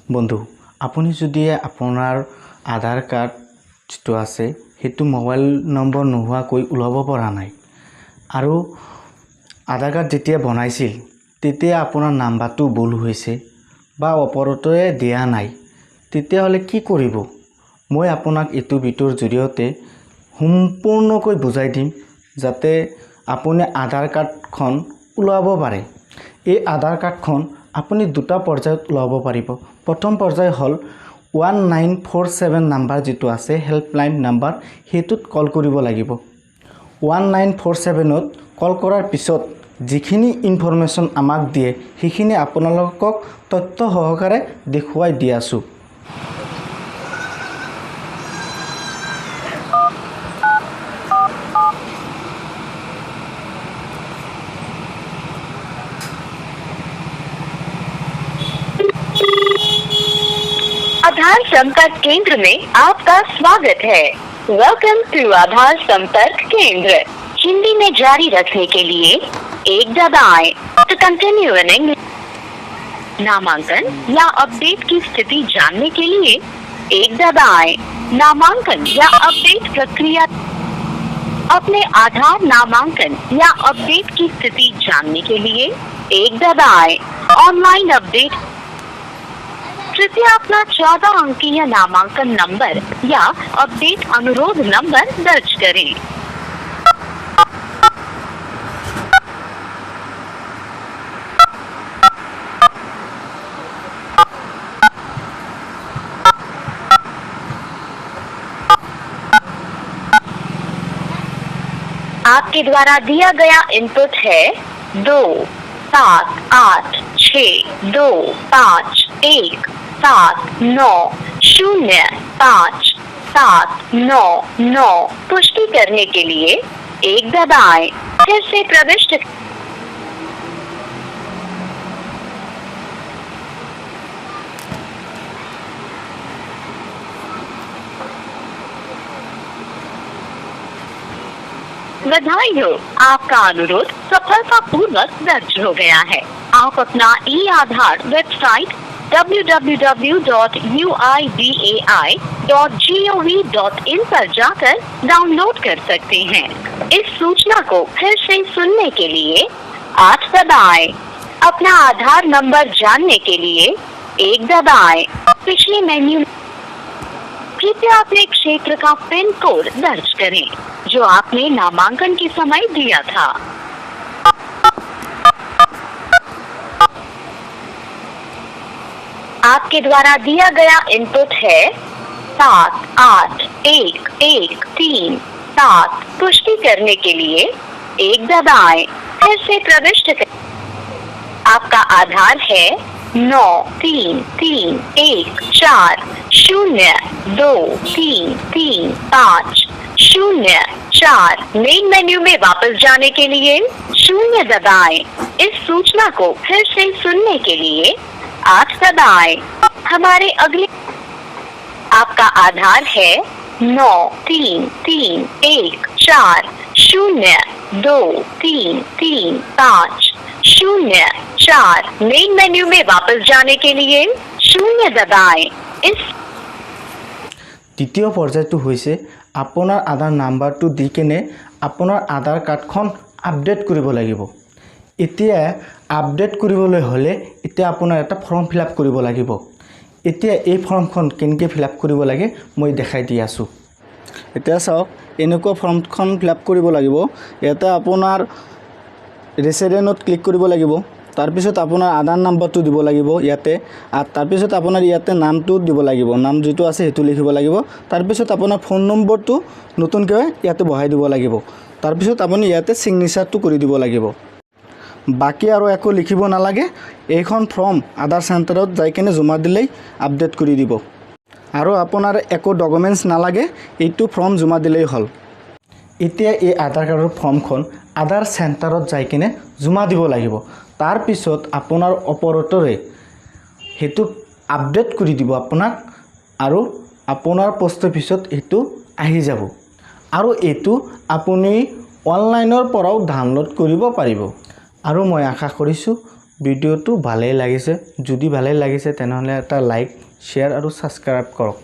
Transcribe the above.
বন্ধু আপুনি যদি আপোনাৰ আধাৰ কাৰ্ড যেটো আছে হেতু মোবাইল নম্বৰ নোহোৱাকৈ উলাব পৰা নাই আৰু আধাৰ কাৰ্ড যেতিয়া বনাইছিল তেতিয়া আপোনাৰ নাম্বাৰটো ভুল হৈছে বা অপৰতয়ে দিয়া নাই তেতিয়া হলে কি কৰিব মই আপোনাক এটো ভিডিওৰ জৰিয়তে সম্পূৰ্ণকৈ বুজাই দিম যাতে আপুনি আধাৰ কাৰ্ডখন উলাব পাৰে এই আধাৰ কাৰ্ডখন আপুনি দুটা পৰ্যায়ত উলাব পাৰিব প্ৰথম পৰ্যায় হল 1947 নাম্বাৰ যেটো আছে হেল্পলাইন নাম্বাৰ হেতুত কল কৰিব লাগিব 1947 ত কল কৰাৰ পিছত যিখিনি ইনফৰমেশন আমাক দিয়ে সেইখিনি আপোনালোকক তথ্য সহকাৰে দেখুৱাই দি আছো आधार संपर्क केंद्र में आपका स्वागत है। वेलकम टू आधार संपर्क केंद्र। हिंदी में जारी रखने के लिए 1 दबाएं। To continue in English, नामांकन या अपडेट की स्थिति जानने के लिए 1 दबाएं। नामांकन या अपडेट प्रक्रिया अपने आधार नामांकन या अपडेट की स्थिति जानने के लिए 1 दबाएं। ऑनलाइन अपडेट कृपया अपना 14 अंकीय नामांकन नंबर या अपडेट अनुरोध नंबर दर्ज करें। आपके द्वारा दिया गया इनपुट है 2 7 8 6 2 5 1 7 9 0 5 7 9 9 पुष्टि करने के लिए 1 दबाएं। फिर से प्रविष्ट बधाई हो, आपका अनुरोध सफलतापूर्वक दर्ज हो गया है। आप अपना ई-आधार वेबसाइट www.uidai.gov.in पर जाकर डाउनलोड कर सकते हैं। इस सूचना को फिर से सुनने के लिए 8 दबाएं। अपना आधार नंबर जानने के लिए 1 दबाएं। पिछले मेन्यू कृपया अपने क्षेत्र का पिन कोड दर्ज करें जो आपने नामांकन के समय दिया था। आपके द्वारा दिया गया इनपुट है 7 8 1 1 3 7 पुष्टि करने के लिए 1 दबाएं। फिर से प्रविष्ट करें। आपका आधार है 9 3 3 1 4 0 2 3 3 5 0 4 मेन मेन्यू में वापस जाने के लिए 0 दबाएं। इस सूचना को फिर से सुनने के लिए 8 दबाएं। हमारे अगले आपका आधार है 9 3 3 1 4 0 2 3 3 5 0 4 मेन मेन्यू में वापस जाने के लिए 0 दबाएं। इस তৃতীয় পৰ্যায়টো হৈছে আপোনাৰ আধাৰ নাম্বাৰটো দি কেনে আপোনাৰ আধাৰ কাৰ্ডখন আপডেট কৰিব লাগিব এতিয়া আপডেট কৰিবলৈ হলে এতিয়া আপোনাৰ এটা ফৰ্ম ফিলআপ কৰিব লাগিব এতিয়া এই ফৰ্মখন কেনেকৈ ফিলআপ কৰিব লাগে মই দেখাই দি আছো এতিয়া চাওক এনেকুৱা ফৰ্মখন ফিলআপ কৰিব লাগিব এটা আপোনাৰ ৰেচিডেন্টত ক্লিক কৰিব লাগিব তাৰ পিছত আপোনাৰ আধাৰ নাম্বাৰটো দিব লাগিব ইয়াতে আৰু তাৰ পিছত আপোনাৰ ইয়াতে নামটো দিব লাগিব নাম যেটো আছে হেতু লিখিব লাগিব তাৰ পিছত আপোনাৰ ফোন নম্বৰটো নতুনকৈ ইয়াতে বহাই দিব লাগিব তাৰ পিছত আপুনি ইয়াতে সিগনেচাৰটো কৰি দিব লাগিব বাকি আৰু একো লিখিব নালাগে এইখন ফৰ্ম আধাৰ চেণ্টাৰত যাই কেনে জমা দিলেই আপডেট কৰি দিব আৰু আপোনাৰ একো ডকুমেন্টছ নালাগে এইটো ফৰ্ম জমা দিলেই হল এতিয়া এই আধাৰ কাৰ্ডৰ ফৰ্মখন আধাৰ চেণ্টাৰত যাই কেনে জমা দিব লাগিব তাৰ পিছত আপোনাৰ অপাৰেটৰে হেতু আপডেট কৰি দিব আপোনাক আৰু আপোনাৰ পোষ্ট অফিচত হেতু আহি যাব আৰু এটো আপুনি অনলাইনৰ পৰাও ডাউনলোড কৰিব পাৰিব আৰু মই আশা কৰিছো ভিডিঅ'টো ভালেই লাগিছে যদি ভালেই লাগিছে তেনেহ'লে এটা লাইক শ্বেয়াৰ আৰু ছাবস্ক্ৰাইব কৰক